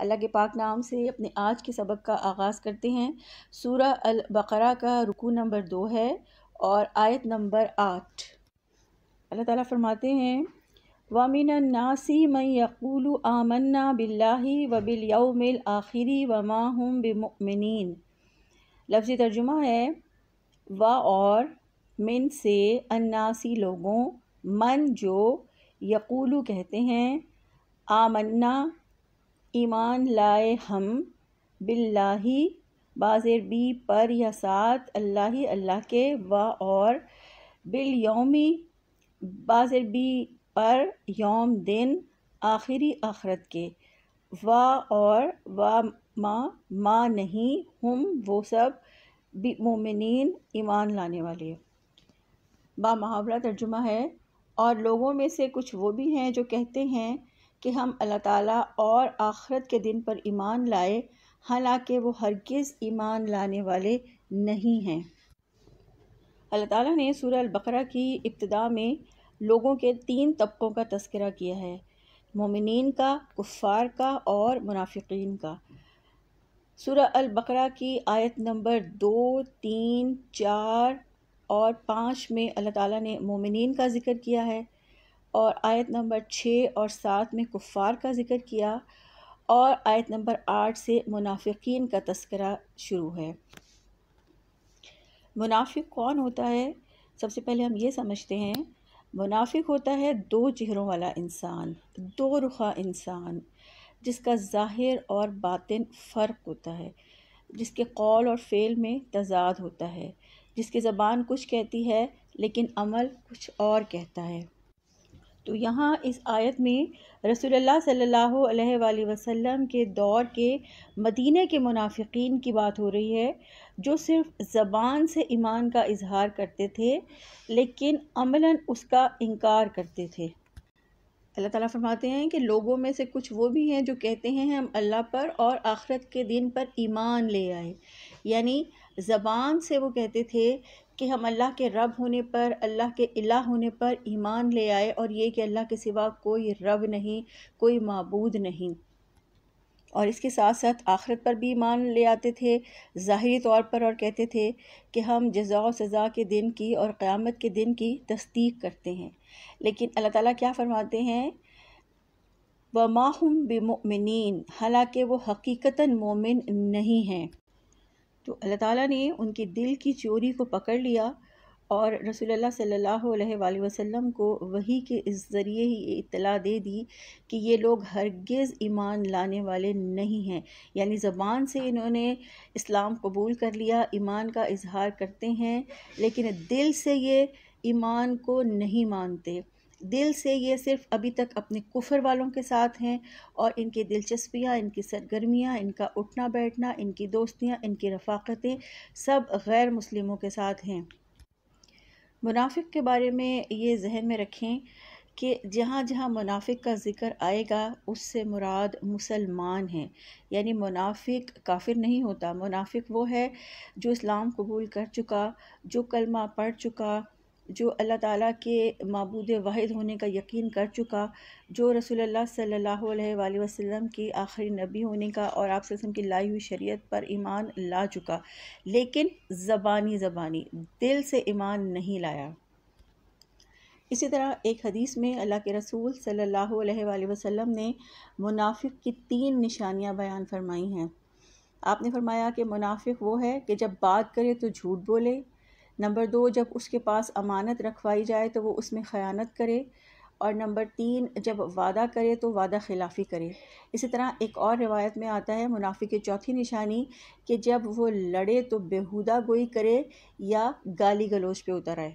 اللہ کے پاک نام سے اپنے آج کے سبق کا آغاز کرتے ہیں۔ سورہ البقرہ کا رکوع نمبر 2 ہے اور آیت نمبر 8۔ اللہ تعالیٰ فرماتے ہیں وَمِنَ النَّاسِ مَن يَقُولُ آمَنَّا بِاللَّهِ وَبِالْيَوْمِ الْآخِرِ وَمَا هُمْ بِمُؤْمِنِينَ۔ لفظی ترجمہ ہے و اور من سے، الناسی لوگوں، من جو، یقولو کہتے ہیں، آمنا ایمان لائے ہم، باللہ بازر بی پر یا ساتھ، اللہ کے، و اور بالیومی بازر بی پر یوم دن، آخری آخرت کے، و اور ما نہیں، ہم وہ سب، مومنین ایمان لانے والے۔ با محاورہ ترجمہ ہے اور لوگوں میں سے کچھ وہ بھی ہیں جو کہتے ہیں کہ ہم اللہ تعالیٰ اور آخرت کے دن پر ایمان لائے، حالانکہ وہ ہرگز ایمان لانے والے نہیں ہیں۔ اللہ تعالیٰ نے سورہ البقرہ کی ابتدا میں لوگوں کے 3 طبقوں کا تذکرہ کیا ہے، مومنین کا، کفار کا اور منافقین کا۔ سورہ البقرہ کی آیت نمبر 2، 3، 4 اور 5 میں اللہ تعالیٰ نے مومنین کا ذکر کیا ہے، اور آیت نمبر 6 اور 7 میں کفار کا ذکر کیا، اور آیت نمبر 8 سے منافقین کا تذکرہ شروع ہے۔ منافق کون ہوتا ہے؟ سب سے پہلے ہم یہ سمجھتے ہیں، منافق ہوتا ہے 2 چہروں والا انسان، 2 رخا انسان، جس کا ظاہر اور باطن فرق ہوتا ہے، جس کے قول اور فعل میں تضاد ہوتا ہے، جس کی زبان کچھ کہتی ہے لیکن عمل کچھ اور کہتا ہے۔ تو یہاں اس آیت میں رسول اللہ صلی اللہ علیہ وآلہ وسلم کے دور کے مدینہ کے منافقین کی بات ہو رہی ہے، جو صرف زبان سے ایمان کا اظہار کرتے تھے لیکن عملاً اس کا انکار کرتے تھے۔ اللہ تعالیٰ فرماتے ہیں کہ لوگوں میں سے کچھ وہ بھی ہیں جو کہتے ہیں ہم اللہ پر اور آخرت کے دن پر ایمان لے آئے، یعنی زبان سے وہ کہتے تھے کہ ہم اللہ کے رب ہونے پر، اللہ کے الہ ہونے پر ایمان لے آئے، اور یہ کہ اللہ کے سوا کوئی رب نہیں، کوئی معبود نہیں، اور اس کے ساتھ ساتھ آخرت پر بھی ایمان لے آتے تھے ظاہری طور پر، اور کہتے تھے کہ ہم جزا و سزا کے دن کی اور قیامت کے دن کی تصدیق کرتے ہیں۔ لیکن اللہ تعالیٰ کیا فرماتے ہیں؟ وَمَا هُمْ بِمُؤْمِنِينَ، حالانکہ وہ حقیقتاً مومن نہیں ہیں۔ تو اللہ تعالیٰ نے ان کی دل کی چوری کو پکڑ لیا اور رسول اللہ صلی اللہ علیہ وآلہ وسلم کو وحی کے اس ذریعے ہی اطلاع دے دی کہ یہ لوگ ہرگز ایمان لانے والے نہیں ہیں، یعنی زبان سے انہوں نے اسلام قبول کر لیا، ایمان کا اظہار کرتے ہیں، لیکن دل سے یہ ایمان کو نہیں مانتے، دل سے یہ صرف ابھی تک اپنے کفر والوں کے ساتھ ہیں، اور ان کی دلچسپیاں، ان کی سرگرمیاں، ان کا اٹھنا بیٹھنا، ان کی دوستیاں، ان کی رفاقتیں سب غیر مسلموں کے ساتھ ہیں۔ منافق کے بارے میں یہ ذہن میں رکھیں کہ جہاں جہاں منافق کا ذکر آئے گا اس سے مراد مسلمان ہیں، یعنی منافق کافر نہیں ہوتا، منافق وہ ہے جو اسلام قبول کر چکا، جو کلمہ پڑھ چکا، جو اللہ تعالیٰ کے معبود واحد ہونے کا یقین کر چکا، جو رسول اللہ صلی اللہ علیہ وآلہ وسلم کی آخری نبی ہونے کا اور آپ صلی اللہ علیہ وسلم کی لائی ہوئی شریعت پر ایمان لا چکا، لیکن زبانی دل سے ایمان نہیں لایا۔ اسی طرح ایک حدیث میں اللہ کے رسول صلی اللہ علیہ وآلہ وسلم نے منافق کی 3 نشانیاں بیان فرمائی ہیں۔ آپ نے فرمایا کہ منافق وہ ہے کہ جب بات کرے تو جھوٹ بولے، نمبر 2 جب اس کے پاس امانت رکھوائی جائے تو وہ اس میں خیانت کرے، اور نمبر 3 جب وعدہ کرے تو وعدہ خلافی کرے۔ اسی طرح ایک اور روایت میں آتا ہے منافق کی 4تھی نشانی کہ جب وہ لڑے تو بیہودہ گوئی کرے یا گالی گلوچ پہ اتر آئے۔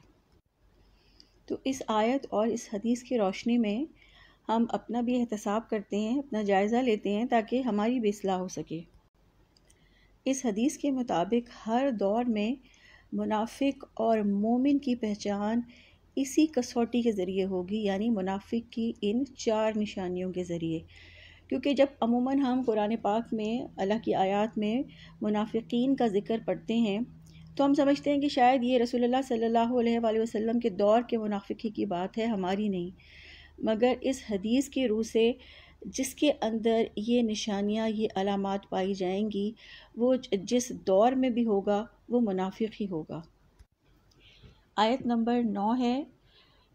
تو اس آیت اور اس حدیث کی روشنی میں ہم اپنا بھی احتساب کرتے ہیں، اپنا جائزہ لیتے ہیں تاکہ ہماری بھی اصلاح ہو سکے۔ اس حدیث کے مطابق ہر دور میں منافق اور مومن کی پہچان اسی کسوٹی کے ذریعے ہوگی، یعنی منافق کی ان 4 نشانیوں کے ذریعے، کیونکہ جب عموماً ہم قرآن پاک میں اللہ کی آیات میں منافقین کا ذکر پڑھتے ہیں تو ہم سمجھتے ہیں کہ شاید یہ رسول اللہ صلی اللہ علیہ وآلہ وسلم کے دور کے منافقی کی بات ہے، ہماری نہیں، مگر اس حدیث کی روح سے جس کے اندر یہ نشانیاں، یہ علامات پائی جائیں گی، وہ جس دور میں بھی ہوگا وہ منافق ہی ہوگا۔ آیت نمبر 9 ہے،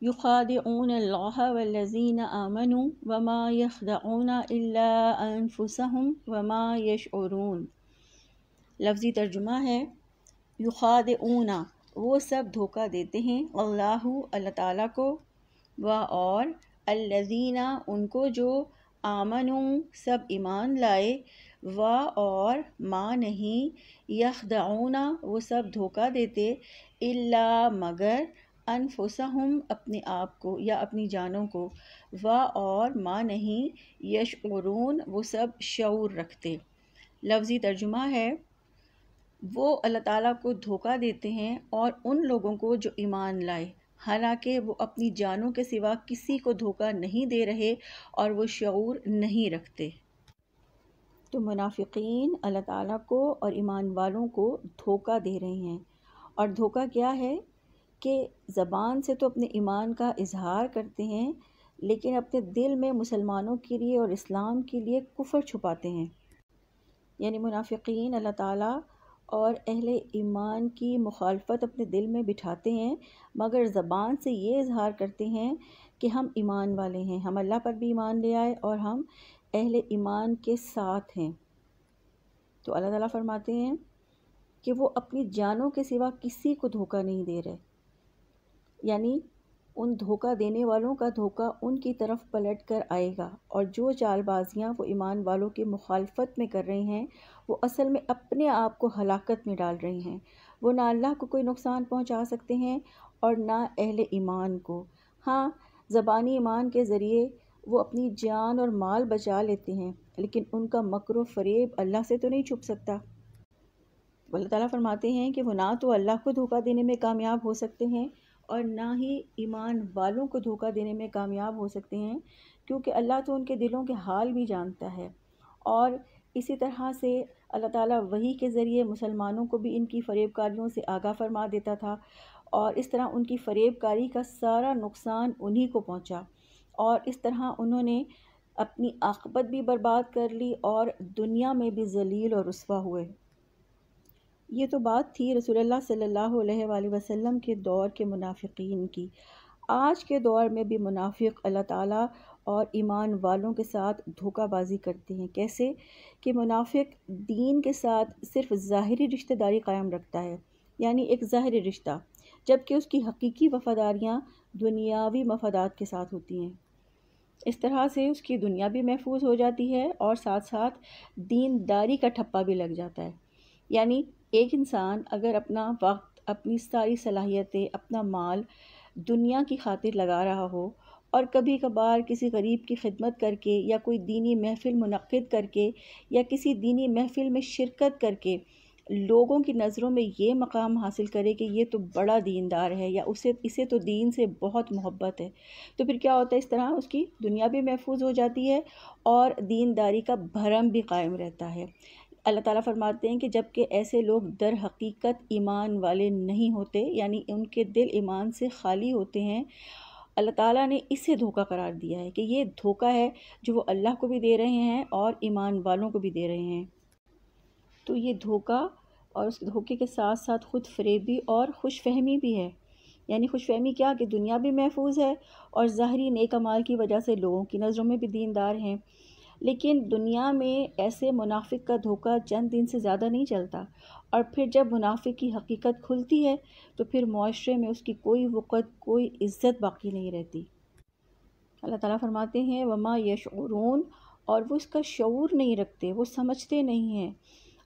یخادعون اللہ والذین آمنوا وما یخدعون الا انفسهم وما یشعرون۔ لفظی ترجمہ ہے، یخادعون وہ سب دھوکہ دیتے ہیں، اللہ تعالیٰ کو، اور الذین ان کو جو آمنوا سب ایمان لائے، اور ما نہیں، یخدعون وہ سب دھوکہ دیتے، الا مگر، انفسہم اپنے آپ کو یا اپنی جانوں کو، اور ما نہیں، یشعرون وہ سب شعور رکھتے۔ لفظی ترجمہ ہے، وہ اللہ تعالیٰ کو دھوکہ دیتے ہیں اور ان لوگوں کو جو ایمان لائے، حالانکہ وہ اپنی جانوں کے سوا کسی کو دھوکہ نہیں دے رہے اور وہ شعور نہیں رکھتے۔ تو منافقین اللہ تعالیٰ کو اور ایمان والوں کو دھوکہ دے رہے ہیں، اور دھوکہ کیا ہے کہ زبان سے تو اپنے ایمان کا اظہار کرتے ہیں، لیکن اپنے دل میں مسلمانوں کے لیے اور اسلام کے لیے کفر چھپاتے ہیں۔ یعنی منافقین اللہ تعالیٰ اور اہل ایمان کی مخالفت اپنے دل میں بٹھاتے ہیں، مگر زبان سے یہ اظہار کرتے ہیں کہ ہم ایمان والے ہیں، ہم اللہ پر بھی ایمان لے آئے اور ہم اہل ایمان کے ساتھ ہیں۔ تو اللہ تعالیٰ فرماتے ہیں کہ وہ اپنی جانوں کے سوا کسی کو دھوکہ نہیں دے رہے، یعنی ان دھوکہ دینے والوں کا دھوکہ ان کی طرف پلٹ کر آئے گا، اور جو چال بازیاں وہ ایمان والوں کی مخالفت میں کر رہے ہیں وہ اصل میں اپنے آپ کو ہلاکت میں ڈال رہے ہیں۔ وہ نہ اللہ کو کوئی نقصان پہنچا سکتے ہیں اور نہ اہل ایمان کو۔ ہاں، زبانی ایمان کے ذریعے وہ اپنی جان اور مال بچا لیتے ہیں، لیکن ان کا مکر و فریب اللہ سے تو نہیں چھپ سکتا۔ اللہ تعالیٰ فرماتے ہیں کہ وہ نہ تو اللہ کو دھوکہ دینے میں کامیاب ہو سکتے ہیں اور نہ ہی ایمان والوں کو دھوکہ دینے میں کامیاب ہو سکتے ہیں، کیونکہ اللہ تو ان کے دلوں کے حال بھی جانتا ہے۔ اور اسی طرح سے اللہ تعالیٰ وحی کے ذریعے مسلمانوں کو بھی ان کی فریب کاریوں سے آگاہ فرما دیتا تھا، اور اس طرح ان کی فریب کاری کا سارا نقصان انہی کو پہنچا، اور اس طرح انہوں نے اپنی عاقبت بھی برباد کر لی اور دنیا میں بھی ذلیل اور رسوا ہوئے۔ یہ تو بات تھی رسول اللہ صلی اللہ علیہ وآلہ وسلم کے دور کے منافقین کی۔ آج کے دور میں بھی منافق اللہ تعالیٰ اور ایمان والوں کے ساتھ دھوکہ بازی کرتے ہیں۔ کیسے کہ منافق دین کے ساتھ صرف ظاہری رشتہ داری قائم رکھتا ہے، یعنی ایک ظاہری رشتہ، جبکہ اس کی حقیقی وفاداریاں دنیاوی مفادات کے ساتھ ہوتی ہیں۔ اس طرح سے اس کی دنیا بھی محفوظ ہو جاتی ہے اور ساتھ ساتھ دینداری کا ٹھپا بھی لگ جاتا ہے۔ یعنی ایک انسان اگر اپنا وقت، اپنی ساری صلاحیتیں، اپنا مال دنیا کی خاطر لگا رہا ہو، اور کبھی کبھار کسی غریب کی خدمت کر کے یا کوئی دینی محفل منعقد کر کے یا کسی دینی محفل میں شرکت کر کے لوگوں کی نظروں میں یہ مقام حاصل کرے کہ یہ تو بڑا دیندار ہے یا اسے تو دین سے بہت محبت ہے، تو پھر کیا ہوتا ہے، اس طرح اس کی دنیا بھی محفوظ ہو جاتی ہے اور دینداری کا بھرم بھی قائم رہتا ہے۔ اللہ تعالیٰ فرماتے ہیں کہ جبکہ ایسے لوگ در حقیقت ایمان والے نہیں ہوتے، یعنی ان کے دل ایمان سے خالی ہوتے ہیں، اللہ تعالیٰ نے اسے دھوکہ قرار دیا ہے کہ یہ دھوکہ ہے جو وہ اللہ کو بھی دے رہے ہیں اور ایمان والوں کو بھی دے رہے ہیں۔ تو یہ دھوکہ اور اس دھوکے کے ساتھ ساتھ خود فریبی اور خوش فہمی بھی ہے۔ یعنی خوش فہمی کیا کہ دنیا بھی محفوظ ہے اور ظاہری نیک اعمال کی وجہ سے لوگوں کی نظروں میں بھی دیندار ہیں، لیکن دنیا میں ایسے منافق کا دھوکہ چند دن سے زیادہ نہیں چلتا، اور پھر جب منافق کی حقیقت کھلتی ہے تو پھر معاشرے میں اس کی کوئی وقت، کوئی عزت باقی نہیں رہتی۔ اللہ تعالیٰ فرماتے ہیں وما یشعرون، اور وہ اس کا شعور نہیں رکھتے، وہ سمجھتے نہیں ہیں،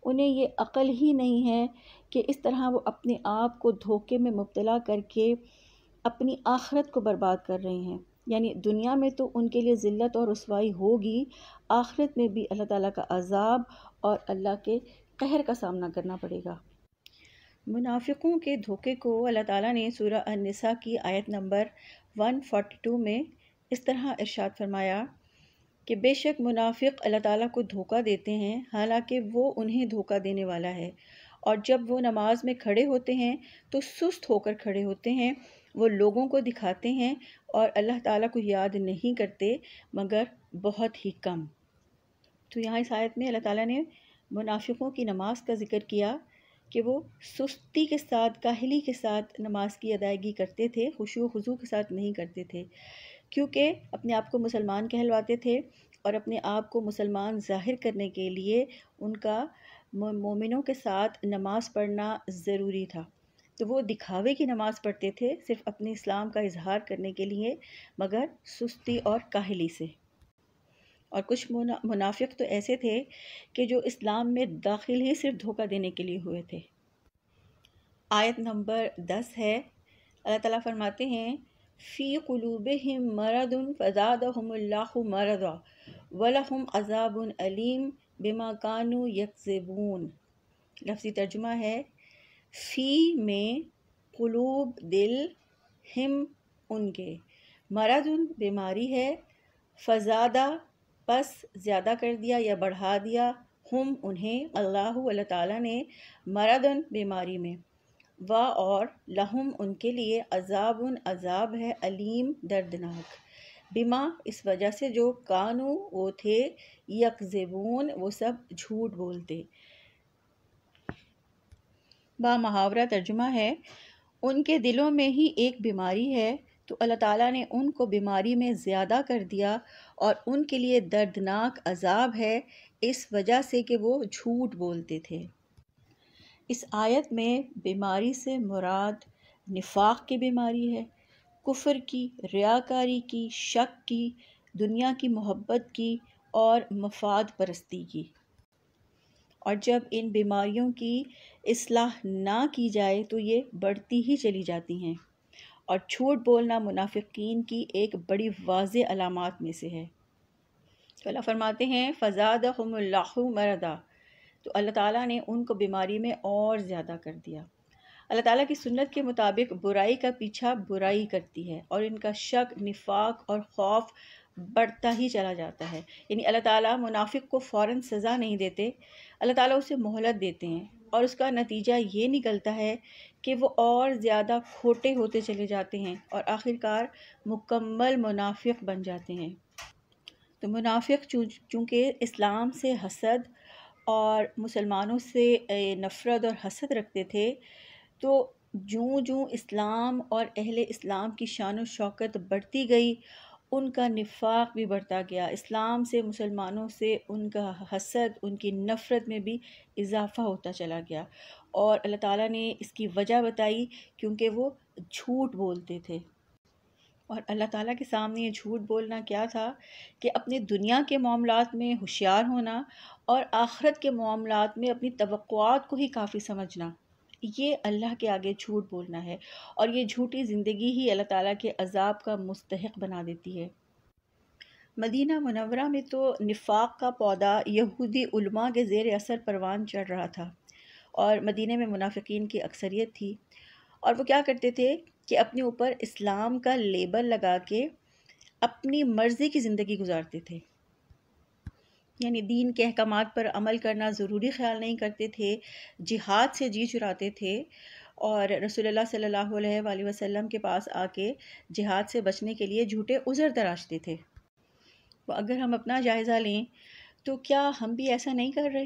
انہیں یہ عقل ہی نہیں ہے کہ اس طرح وہ اپنے آپ کو دھوکے میں مبتلا کر کے اپنی آخرت کو برباد کر رہے ہیں۔ یعنی دنیا میں تو ان کے لیے ذلت اور رسوائی ہوگی، آخرت میں بھی اللہ تعالیٰ کا عذاب اور اللہ کے قہر کا سامنا کرنا پڑے گا۔ منافقوں کے دھوکے کو اللہ تعالیٰ نے سورہ النساء کی آیت نمبر 142 میں اس طرح ارشاد فرمایا کہ بے شک منافق اللہ تعالیٰ کو دھوکہ دیتے ہیں حالانکہ وہ انہیں دھوکہ دینے والا ہے، اور جب وہ نماز میں کھڑے ہوتے ہیں تو سست ہو کر کھڑے ہوتے ہیں وہ لوگوں کو دکھاتے ہیں اور اللہ تعالیٰ کو یاد نہیں کرتے مگر بہت ہی کم۔ تو یہاں اس آیت میں اللہ تعالیٰ نے منافقوں کی نماز کا ذکر کیا کہ وہ سستی کے ساتھ، کاہلی کے ساتھ نماز کی ادائیگی کرتے تھے، خشوع و خضوع کے ساتھ نہیں کرتے تھے، کیونکہ اپنے آپ کو مسلمان کہلواتے تھے اور اپنے آپ کو مسلمان ظاہر کرنے کے لیے ان کا مومنوں کے ساتھ نماز پڑھنا ضروری تھا۔ تو وہ دکھاوے کی نماز پڑھتے تھے صرف اپنے اسلام کا اظہار کرنے کے لیے، مگر سستی اور کاہلی سے۔ اور کچھ منافق تو ایسے تھے کہ جو اسلام میں داخل ہی صرف دھوکہ دینے کے لیے ہوئے تھے۔ آیت نمبر 10 ہے، اللہ تعالیٰ فرماتے ہیں فی قلوبہم مرض فزادہم اللہ مرضا ولہم عذاب علیم بما کانوا یکذبون۔ لفظی ترجمہ ہے فی میں قلوب دل، ہم ان کے، مرض بیماری ہے، فزادہ پس زیادہ کر دیا یا بڑھا دیا، ہم انہیں، اللہ تعالیٰ نے، مرضن بیماری میں، و اور لہم ان کے لیے، عذاب عذاب ہے، علیم دردناک، بما اس وجہ سے جو کانو وہ تھے، یکذبون وہ سب جھوٹ بولتے۔ با محاورہ ترجمہ ہے ان کے دلوں میں ہی ایک بیماری ہے تو اللہ تعالیٰ نے ان کو بیماری میں زیادہ کر دیا اور ان کے لیے دردناک عذاب ہے اس وجہ سے کہ وہ جھوٹ بولتے تھے۔ اس آیت میں بیماری سے مراد نفاق کی بیماری ہے، کفر کی، ریاکاری کی، شک کی، دنیا کی محبت کی اور مفاد پرستی کی۔ اور جب ان بیماریوں کی اصلاح نہ کی جائے تو یہ بڑھتی ہی چلی جاتی ہیں، اور جھوٹ بولنا منافقین کی ایک بڑی واضح علامات میں سے ہے۔ تو اللہ فرماتے ہیں فزادہم اللہ مرضا، تو اللہ تعالیٰ نے ان کو بیماری میں اور زیادہ کر دیا۔ اللہ تعالیٰ کی سنت کے مطابق برائی کا پیچھا برائی کرتی ہے اور ان کا شک، نفاق اور خوف بڑھتا ہی چلا جاتا ہے۔ یعنی اللہ تعالیٰ منافق کو فوراً سزا نہیں دیتے، اللہ تعالیٰ اسے مہلت دیتے ہیں، اور اس کا نتیجہ یہ نکلتا ہے کہ وہ اور زیادہ کھوٹے ہوتے چلے جاتے ہیں اور آخرکار مکمل منافق بن جاتے ہیں۔ تو منافق چونکہ اسلام سے حسد اور مسلمانوں سے نفرت اور حسد رکھتے تھے، تو جوں اسلام اور اہل اسلام کی شان و شوکت بڑھتی گئی، ان کا نفاق بھی بڑھتا گیا، اسلام سے، مسلمانوں سے ان کا حسد، ان کی نفرت میں بھی اضافہ ہوتا چلا گیا۔ اور اللہ تعالیٰ نے اس کی وجہ بتائی کیونکہ وہ جھوٹ بولتے تھے۔ اور اللہ تعالیٰ کے سامنے یہ جھوٹ بولنا کیا تھا کہ اپنے دنیا کے معاملات میں ہوشیار ہونا اور آخرت کے معاملات میں اپنی توقعات کو ہی کافی سمجھنا، یہ اللہ کے آگے جھوٹ بولنا ہے، اور یہ جھوٹی زندگی ہی اللہ تعالیٰ کے عذاب کا مستحق بنا دیتی ہے۔ مدینہ منورہ میں تو نفاق کا پودا یہودی علماء کے زیر اثر پروان چڑھ رہا تھا، اور مدینہ میں منافقین کی اکثریت تھی، اور وہ کیا کرتے تھے کہ اپنے اوپر اسلام کا لیبل لگا کے اپنی مرضی کی زندگی گزارتے تھے، یعنی دین کے احکامات پر عمل کرنا ضروری خیال نہیں کرتے تھے، جہاد سے جی چراتے تھے، اور رسول اللہ صلی اللہ علیہ وآلہ وسلم کے پاس آ کے جہاد سے بچنے کے لیے جھوٹے عذر تراشتے تھے۔ تو اگر ہم اپنا جائزہ لیں تو کیا ہم بھی ایسا نہیں کر رہے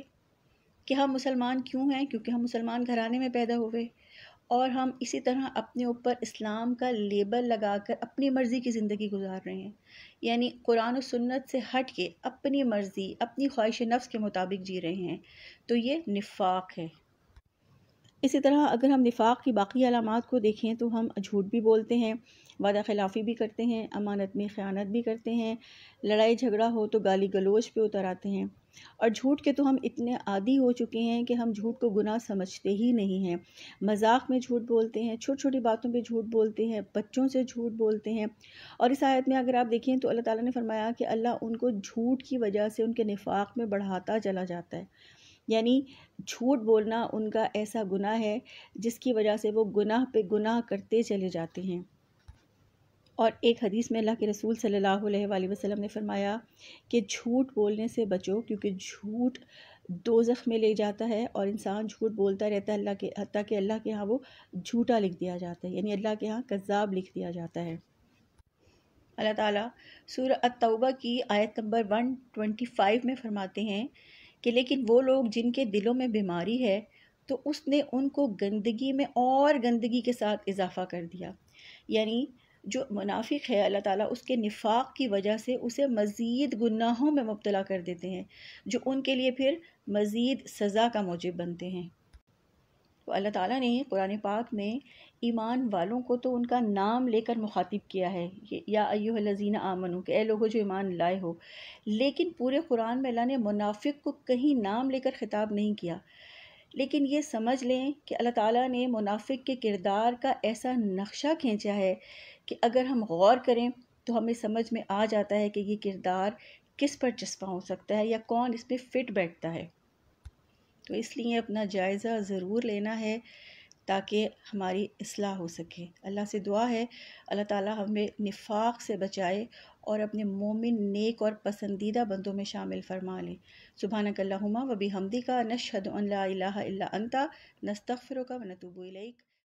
کہ ہم مسلمان کیوں ہیں؟ کیونکہ ہم مسلمان گھرانے میں پیدا ہوئے، اور ہم اسی طرح اپنے اوپر اسلام کا لیبل لگا کر اپنی مرضی کی زندگی گزار رہے ہیں، یعنی قرآن و سنت سے ہٹ کے اپنی مرضی، اپنی خواہش نفس کے مطابق جی رہے ہیں، تو یہ نفاق ہے۔ اسی طرح اگر ہم نفاق کی باقی علامات کو دیکھیں تو ہم جھوٹ بھی بولتے ہیں، وعدہ خلافی بھی کرتے ہیں، امانت میں خیانت بھی کرتے ہیں، لڑائی جھگڑا ہو تو گالی گلوچ پہ اتر آتے ہیں، اور جھوٹ کے تو ہم اتنے عادی ہو چکے ہیں کہ ہم جھوٹ کو گناہ سمجھتے ہی نہیں ہیں۔ مذاق میں جھوٹ بولتے ہیں، چھوٹی چھوٹی باتوں پہ جھوٹ بولتے ہیں، بچوں سے جھوٹ بولتے ہیں، اور اس آیت میں اگر آپ دیکھیں تو اللہ تعالیٰ نے فرمایا کہ اللہ ان کو جھوٹ کی وجہ سے ان کے نفاق میں بڑھاتا چلا جاتا ہے، یعنی جھوٹ بولنا ان کا ایسا گناہ ہے جس کی وجہ سے وہ گناہ پہ گناہ کرتے چلے جاتے ہیں۔ اور ایک حدیث میں اللہ کے رسول صلی اللہ علیہ وآلہ وسلم نے فرمایا کہ جھوٹ بولنے سے بچو، کیونکہ جھوٹ دوزخ میں لے جاتا ہے، اور انسان جھوٹ بولتا رہتا ہے اللہ کے، حتیٰ کہ اللہ کے ہاں وہ جھوٹا لکھ دیا جاتا ہے، یعنی اللہ کے ہاں کذاب لکھ دیا جاتا ہے۔ اللہ تعالیٰ سورہ التوبہ کی آیت نمبر 125 میں فرماتے ہیں کہ لیکن وہ لوگ جن کے دلوں میں بیماری ہے تو اس نے ان کو گندگی میں اور گندگی کے ساتھ اضافہ کر دیا، یعنی جو منافق ہے اللہ تعالیٰ اس کے نفاق کی وجہ سے اسے مزید گناہوں میں مبتلا کر دیتے ہیں، جو ان کے لیے پھر مزید سزا کا موجب بنتے ہیں۔ تو اللہ تعالیٰ نے قرآن پاک میں ایمان والوں کو تو ان کا نام لے کر مخاطب کیا ہے، یا ایھا الذین آمنو، کہ اے لوگو جو ایمان لائے ہو، لیکن پورے قرآن میں اللہ نے منافق کو کہیں نام لے کر خطاب نہیں کیا۔ لیکن یہ سمجھ لیں کہ اللہ تعالیٰ نے منافق کے کردار کا ایسا نقشہ کھینچا ہے کہ اگر ہم غور کریں تو ہمیں سمجھ میں آ جاتا ہے کہ یہ کردار کس پر چسپاں ہو سکتا ہے یا کون اس میں فٹ بیٹھتا ہے۔ تو اس لیے اپنا جائزہ ضرور لینا ہے تاکہ ہماری اصلاح ہو سکے۔ اللہ سے دعا ہے اللہ تعالیٰ ہمیں نفاق سے بچائے اور اپنے مومن نیک اور پسندیدہ بندوں میں شامل فرما لے۔ سبحانک اللہم و بحمدک، نشہد ان لا الہ الا انت، نستغفرک و نتوب الیک۔